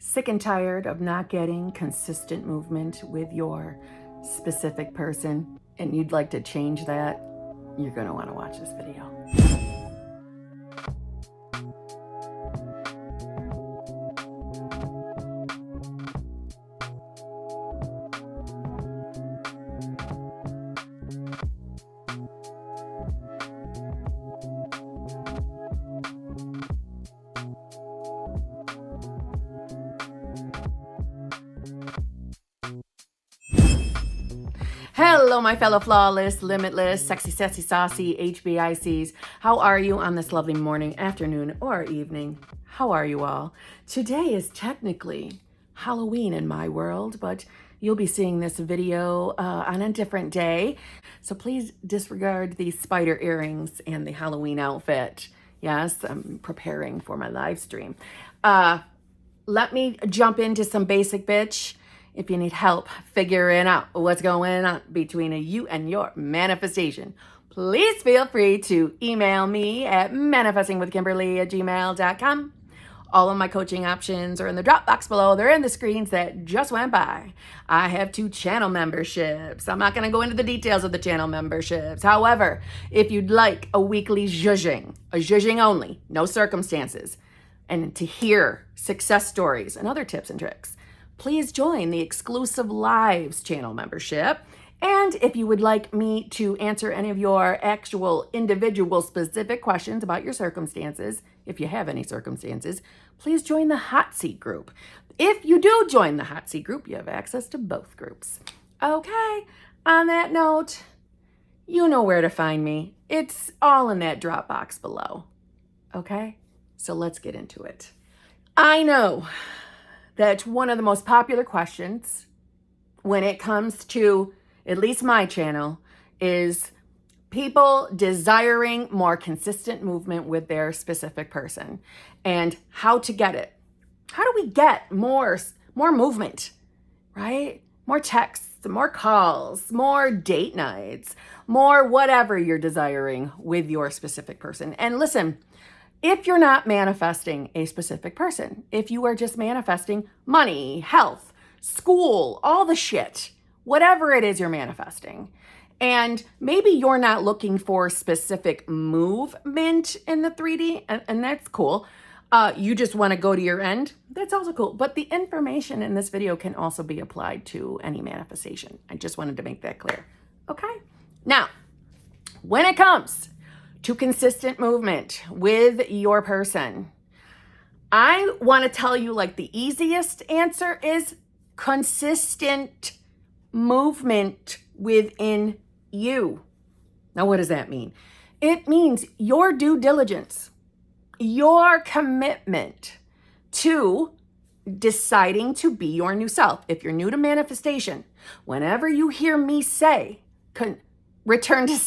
Sick and tired of not getting consistent movement with your specific person, and you'd like to change that? You're going to want to watch this video. Hello, my fellow flawless, limitless, sexy, sassy, saucy HBICs. How are you on this lovely morning, afternoon, or evening? How are you all? Today is technically Halloween in my world, but you'll be seeing this video on a different day. So please disregard the spider earrings and the Halloween outfit. Yes, I'm preparing for my live stream. Let me jump into some basic bitch. If you need help figuring out what's going on between you and your manifestation, please feel free to email me at manifestingwithKimberly@gmail.com. All of my coaching options are in the drop box below. They're in the screens that just went by. I have 2 channel memberships. I'm not going to go into the details of the channel memberships. However, if you'd like a weekly zhuzhing, a zhuzhing only, no circumstances, and to hear success stories and other tips and tricks, please join the exclusive Lives channel membership. And if you would like me to answer any of your actual individual specific questions about your circumstances, if you have any circumstances, please join the Hot Seat group. If you do join the Hot Seat group, you have access to both groups. Okay, on that note, you know where to find me. It's all in that drop box below. Okay, so let's get into it. I know that one of the most popular questions when it comes to at least my channel is people desiring more consistent movement with their specific person and how to get it. How do we get more movement, right? More texts, more calls, more date nights, more whatever you're desiring with your specific person. And listen, if you're not manifesting a specific person, if you are just manifesting money, health, school, all the shit, whatever it is you're manifesting, and maybe you're not looking for specific movement in the 3D, and that's cool. You just want to go to your end, that's also cool. But the information in this video can also be applied to any manifestation. I just wanted to make that clear. Okay? Now, when it comes to consistent movement with your person, I want to tell you, like, the easiest answer is consistent movement within you. Now, what does that mean? It means your due diligence, your commitment to deciding to be your new self. If you're new to manifestation, whenever you hear me say, return to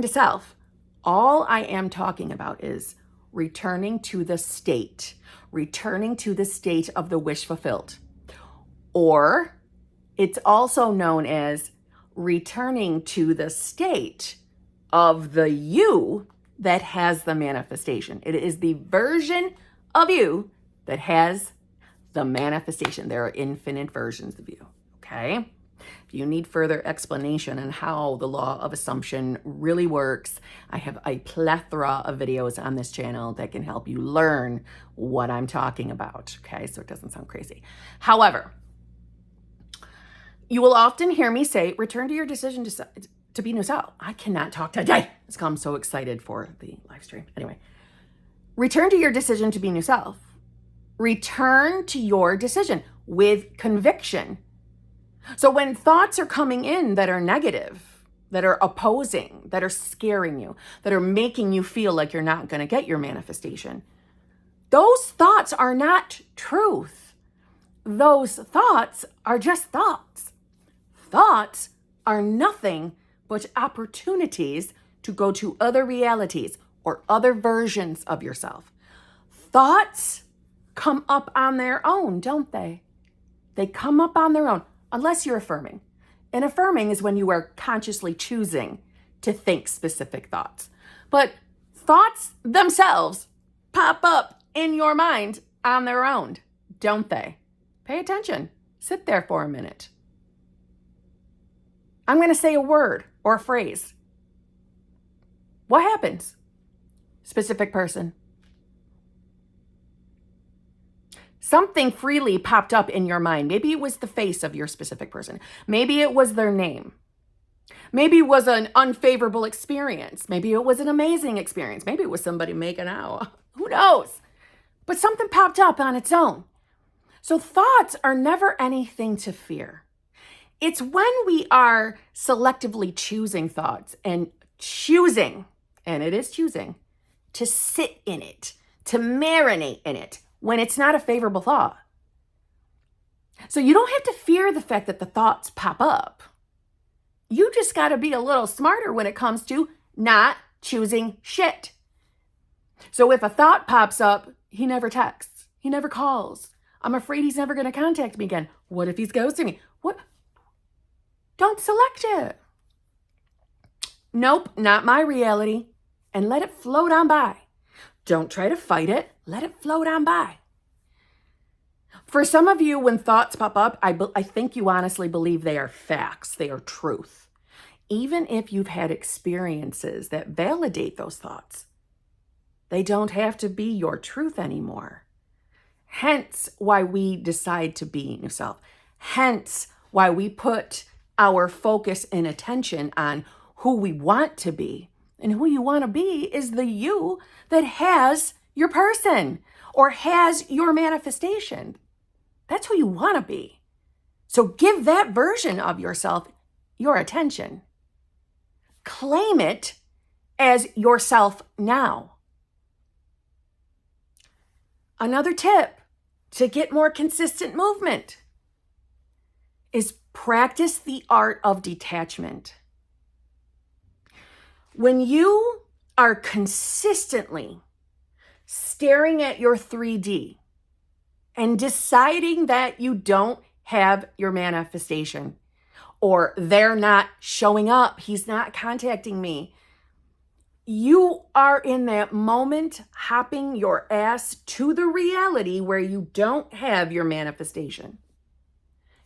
self, all I am talking about is returning to the state of the wish fulfilled. Or it's also known as returning to the state of the you that has the manifestation. It is the version of you that has the manifestation. There are infinite versions of you, okay? If you need further explanation on how the law of assumption really works, I have a plethora of videos on this channel that can help you learn what I'm talking about, okay? So it doesn't sound crazy. However, you will often hear me say, return to your decision to be new self. I cannot talk today. I'm so excited for the live stream. Anyway, return to your decision to be new self. Return to your decision with conviction. So when thoughts are coming in that are negative, that are opposing, that are scaring you, that are making you feel like you're not going to get your manifestation, those thoughts are not truth. Those thoughts are just thoughts. Thoughts are nothing but opportunities to go to other realities or other versions of yourself. Thoughts come up on their own, don't they? They come up on their own. Unless you're affirming. And affirming is when you are consciously choosing to think specific thoughts. But thoughts themselves pop up in your mind on their own, don't they? Pay attention. Sit there for a minute. I'm going to say a word or a phrase. What happens? Specific person. Something freely popped up in your mind. Maybe it was the face of your specific person. Maybe it was their name. Maybe it was an unfavorable experience. Maybe it was an amazing experience. Maybe it was somebody making out. Who knows? But something popped up on its own. So thoughts are never anything to fear. It's when we are selectively choosing thoughts and choosing, and it is choosing, to sit in it, to marinate in it, when it's not a favorable thought. So you don't have to fear the fact that the thoughts pop up. You just got to be a little smarter when it comes to not choosing shit. So if a thought pops up, he never texts, he never calls. I'm afraid he's never going to contact me again. What if he's ghosting me? What? Don't select it. Nope, not my reality. And let it float on by. Don't try to fight it. Let it float on by. For some of you, when thoughts pop up, I think you honestly believe they are facts. They are truth. Even if you've had experiences that validate those thoughts, they don't have to be your truth anymore. Hence why we decide to be new self. Hence why we put our focus and attention on who we want to be. And who you want to be is the you that has your person or has your manifestation. That's who you want to be. So give that version of yourself your attention. Claim it as yourself now. Another tip to get more consistent movement is practice the art of detachment. When you are consistently staring at your 3D and deciding that you don't have your manifestation, or they're not showing up, he's not contacting me, you are in that moment hopping your ass to the reality where you don't have your manifestation.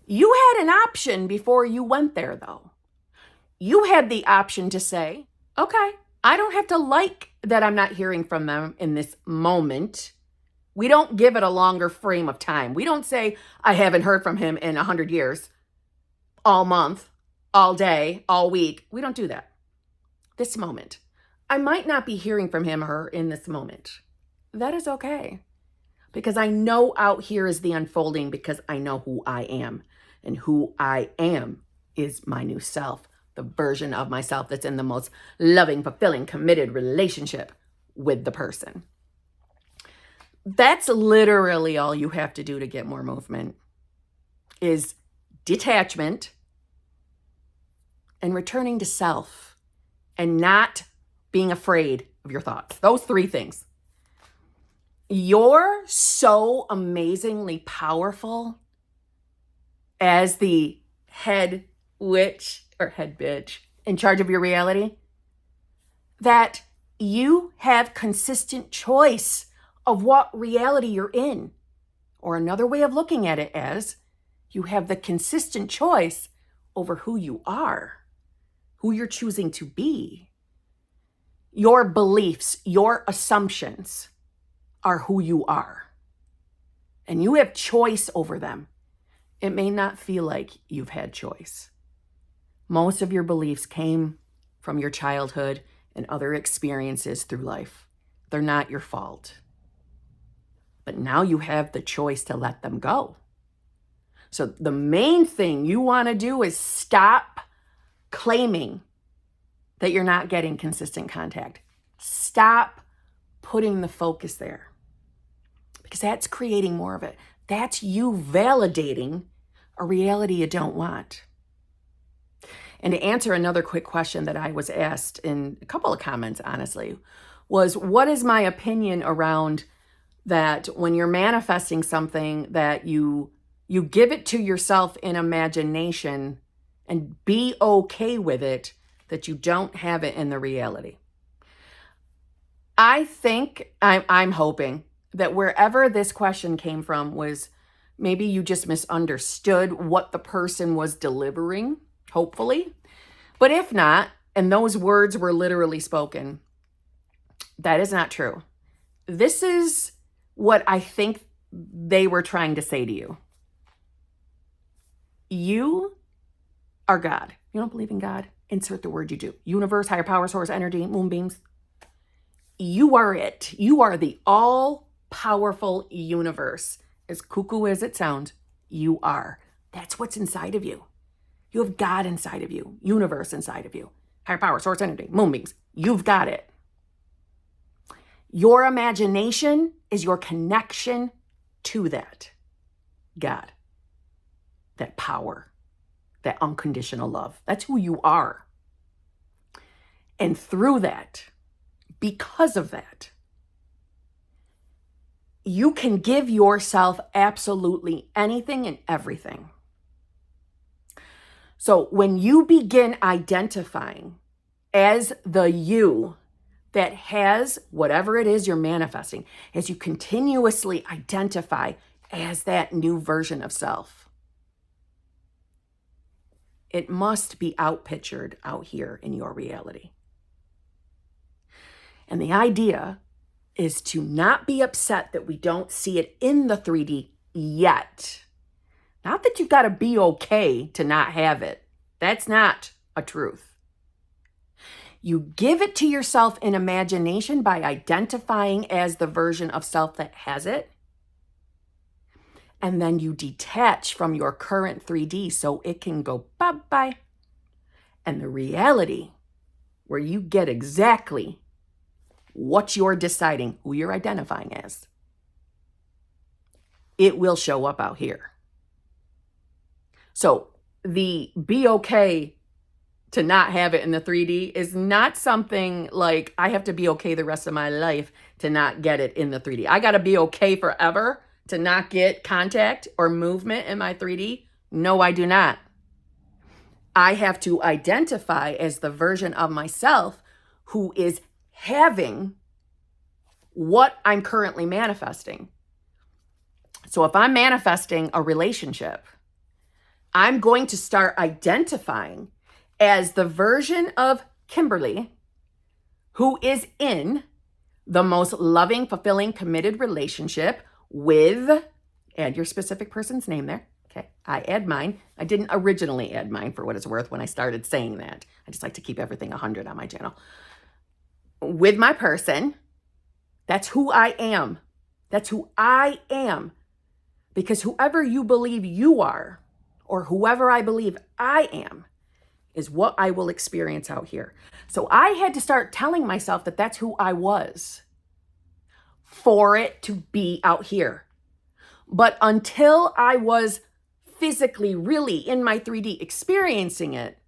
You had an option before you went there, though. You had the option to say, okay, I don't have to like that I'm not hearing from them in this moment. We don't give it a longer frame of time. We don't say, I haven't heard from him in 100 years, all month, all day, all week. We don't do that. This moment. I might not be hearing from him or her in this moment. That is okay. Because I know out here is the unfolding because I know who I am. And who I am is my new self, the version of myself that's in the most loving, fulfilling, committed relationship with the person. That's literally all you have to do to get more movement is detachment and returning to self and not being afraid of your thoughts. Those three things. You're so amazingly powerful as the head witch or head bitch in charge of your reality that you have consistent choice of what reality you're in. Or another way of looking at it as you have the consistent choice over who you are, who you're choosing to be. Your beliefs, your assumptions are who you are. And you have choice over them. It may not feel like you've had choice. Most of your beliefs came from your childhood and other experiences through life. They're not your fault. But now you have the choice to let them go. So the main thing you want to do is stop claiming that you're not getting consistent contact. Stop putting the focus there. Because that's creating more of it. That's you validating a reality you don't want. And to answer another quick question that I was asked in a couple of comments, honestly, was what is my opinion around that when you're manifesting something that you give it to yourself in imagination and be okay with it, that you don't have it in the reality. I think, I'm hoping, that wherever this question came from was maybe you just misunderstood what the person was delivering, hopefully. But if not, and those words were literally spoken, that is not true. This is what I think they were trying to say to you. You are God. You don't believe in God? Insert the word you do. Universe, higher power, source, energy, moonbeams. You are it. You are the all-powerful universe. As cuckoo as it sounds, you are. That's what's inside of you. You have God inside of you, universe inside of you, higher power, source, energy, moonbeams. You've got it. Your imagination is your connection to that God, that power, that unconditional love. That's who you are. And through that, because of that, you can give yourself absolutely anything and everything. So when you begin identifying as the you that has whatever it is you're manifesting, as you continuously identify as that new version of self, it must be outpictured out here in your reality. And the idea is to not be upset that we don't see it in the 3D yet. Not that you've got to be okay to not have it. That's not a truth. You give it to yourself in imagination by identifying as the version of self that has it. And then you detach from your current 3D so it can go bye-bye. And the reality where you get exactly what you're deciding, who you're identifying as, it will show up out here. So the be okay to not have it in the 3D is not something like I have to be okay the rest of my life to not get it in the 3D. I got to be okay forever to not get contact or movement in my 3D. No, I do not. I have to identify as the version of myself who is having what I'm currently manifesting. So if I'm manifesting a relationship, I'm going to start identifying as the version of Kimberly who is in the most loving, fulfilling, committed relationship with, add your specific person's name there. Okay, I add mine. I didn't originally add mine for what it's worth when I started saying that. I just like to keep everything 100 on my channel. With my person, that's who I am. That's who I am. Because whoever you believe you are, or whoever I believe I am, is what I will experience out here. So I had to start telling myself that that's who I was for it to be out here. But until I was physically really in my 3D experiencing it,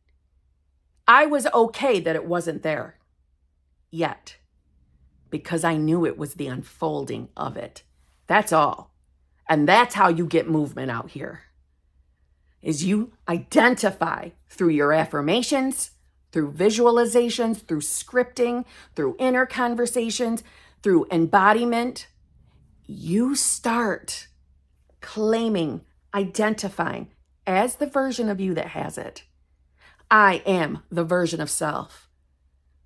I was okay that it wasn't there yet, because I knew it was the unfolding of it. That's all. And that's how you get movement out here, is you identify through your affirmations, through visualizations, through scripting, through inner conversations, through embodiment. You start claiming, identifying as the version of you that has it. I am the version of self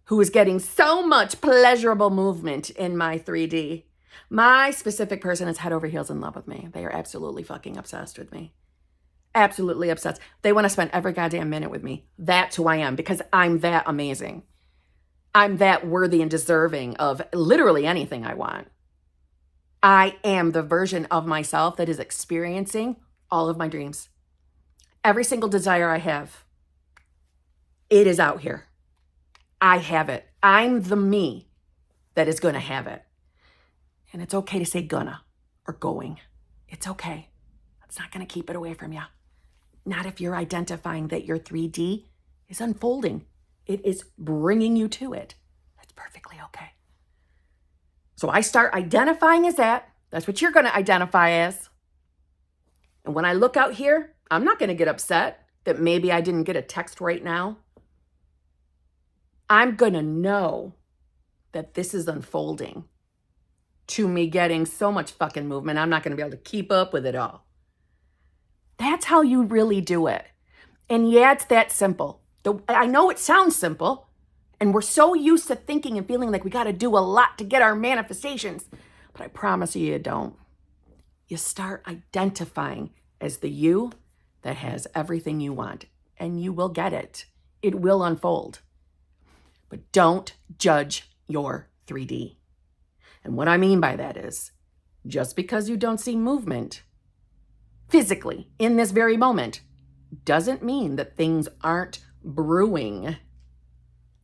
who is getting so much pleasurable movement in my 3D. My specific person is head over heels in love with me. They are absolutely fucking obsessed with me. Absolutely obsessed. They want to spend every goddamn minute with me. That's who I am, because I'm that amazing. I'm that worthy and deserving of literally anything I want. I am the version of myself that is experiencing all of my dreams. Every single desire I have, it is out here. I have it. I'm the me that is going to have it. And it's okay to say gonna or going. It's okay. It's not going to keep it away from you. Not if you're identifying that your 3D is unfolding. It is bringing you to it. That's perfectly okay. So I start identifying as that. That's what you're going to identify as. And when I look out here, I'm not going to get upset that maybe I didn't get a text right now. I'm going to know that this is unfolding to me getting so much fucking movement, I'm not going to be able to keep up with it all. That's how you really do it. And yeah, it's that simple. I know it sounds simple, and we're so used to thinking and feeling like we got to do a lot to get our manifestations, but I promise you don't. You start identifying as the you that has everything you want, and you will get it. It will unfold. But don't judge your 3D. And what I mean by that is, just because you don't see movement physically in this very moment doesn't mean that things aren't brewing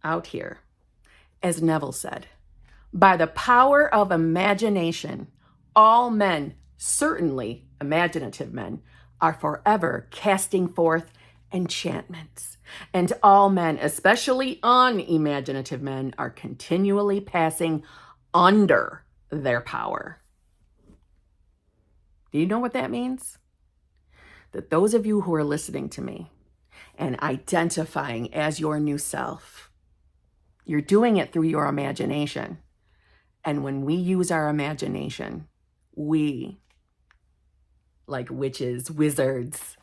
out here. As Neville said, by the power of imagination, all men, certainly imaginative men, are forever casting forth enchantments. And all men, especially unimaginative men, are continually passing under their power. Do you know what that means? That those of you who are listening to me and identifying as your new self, you're doing it through your imagination. And when we use our imagination, we, like witches, wizards,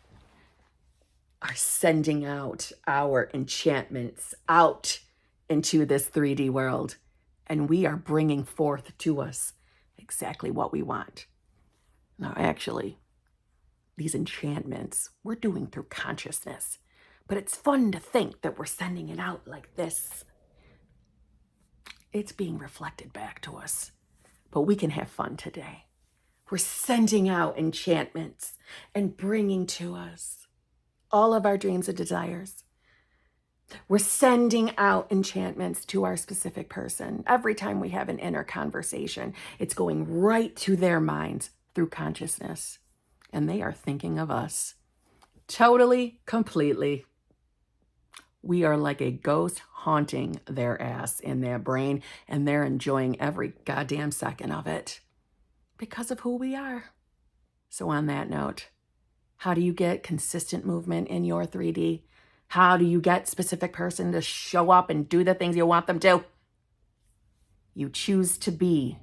are sending out our enchantments out into this 3D world. And we are bringing forth to us exactly what we want. Now, actually, these enchantments we're doing through consciousness. But it's fun to think that we're sending it out like this. It's being reflected back to us. But we can have fun today. We're sending out enchantments and bringing to us all of our dreams and desires. We're sending out enchantments to our specific person. Every time we have an inner conversation, it's going right to their minds through consciousness. And they are thinking of us totally, completely. We are like a ghost haunting their ass in their brain, and they're enjoying every goddamn second of it because of who we are. So on that note, how do you get consistent movement in your 3D? How do you get specific person to show up and do the things you want them to? You choose to be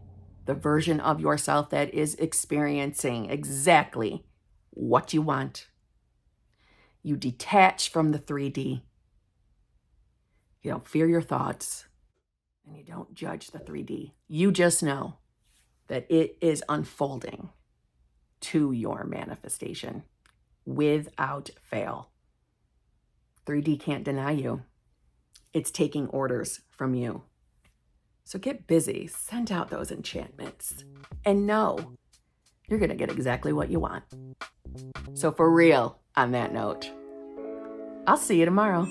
the version of yourself that is experiencing exactly what you want. You detach from the 3D. You don't fear your thoughts, and you don't judge the 3D. You just know that it is unfolding to your manifestation without fail. 3D can't deny you. It's taking orders from you. So get busy, send out those enchantments, and know you're going to get exactly what you want. So for real, on that note, I'll see you tomorrow.